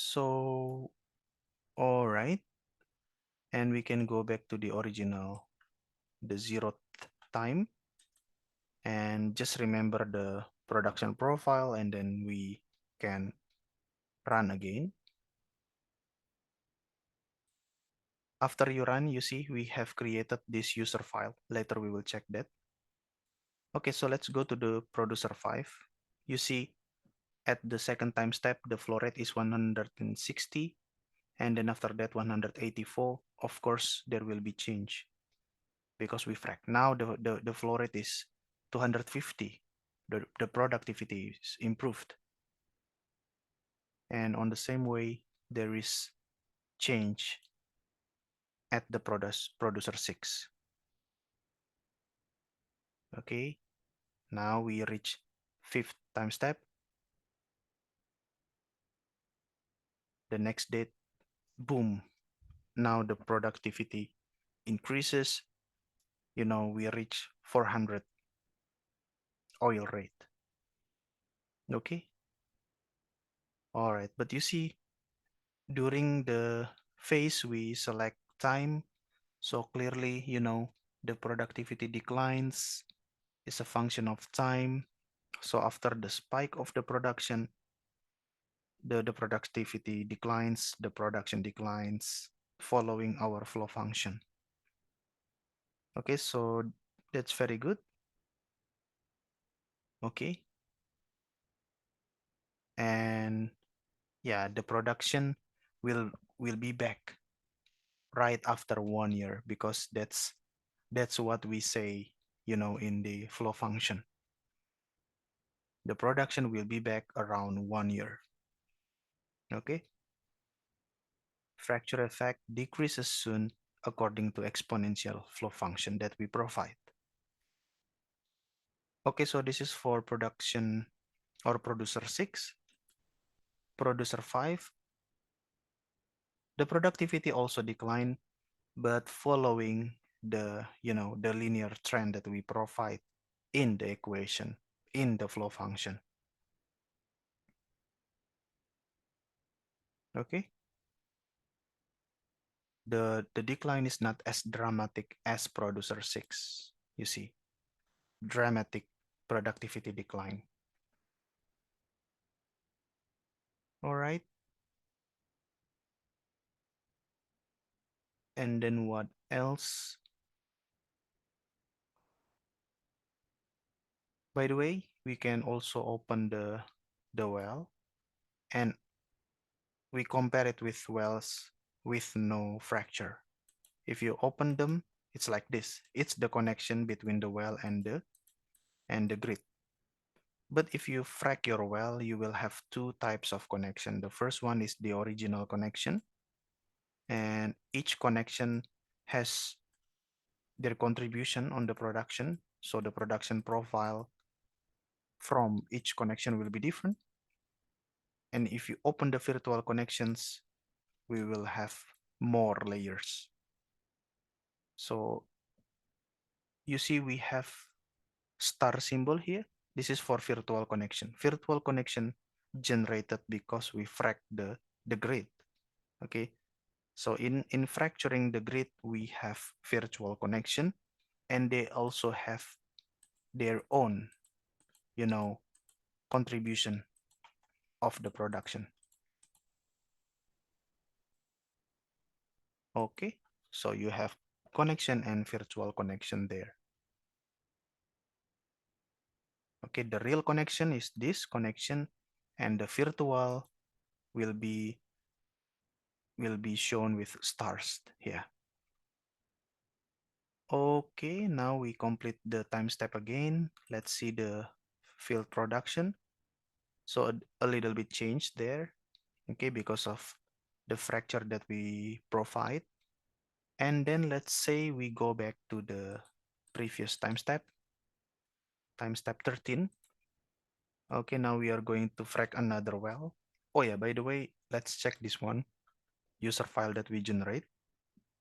So, all right. And we can go back to the original, the 0th time. And just remember the production profile, and then we can run again. After you run, you see we have created this user file. Later we will check that. Okay, so let's go to the producer 5. You see at the second time step, the flow rate is 160. And then after that, 184. Of course, there will be change because we frac. Now the flow rate is 250. The productivity is improved. And on the same way, there is change at the producer 6. Okay, now we reach 5th time step. The next date, boom. Now the productivity increases. We reach 400 oil rate. Okay, all right. But you see, during the phase, we select time. So clearly, the productivity declines is a function of time. So after the spike of the production, the productivity declines, the production declines following our flow function. Okay, so that's very good. Okay. And yeah, the production will be back right after 1 year because that's what we say, in the flow function. The production will be back around 1 year. Okay. Fracture effect decreases soon according to exponential flow function that we provide. Okay, so this is for production or producer 6. Producer 5, the productivity also declined, but following the linear trend that we provide in the equation, in the flow function. Okay. The decline is not as dramatic as producer 6. You see, dramatic productivity decline. All right. And then what else? By the way, we can also open the well and we compare it with wells with no fracture. If you open them, it's like this. It's the connection between the well and the grid. But if you frac your well, you will have two types of connection. The first one is the original connection, and each connection has their contribution on the production. So the production profile from each connection will be different. And if you open the virtual connections, we will have more layers. So you see we have star symbol here. This is for virtual connection. Virtual connection generated because we frac the grid. Okay. So in fracturing the grid, we have virtual connection, and they also have their own, contribution of the production. Okay, so you have connection and virtual connection there. Okay, the real connection is this connection, and the virtual will be shown with stars here. Okay, now we complete the time step again. Let's see the field production. So a little bit changed there, okay, because of the fracture that we provide. And then let's say we go back to the previous time step 13. Okay, now we are going to frac another well. Oh yeah, by the way, let's check this one, user file that we generate.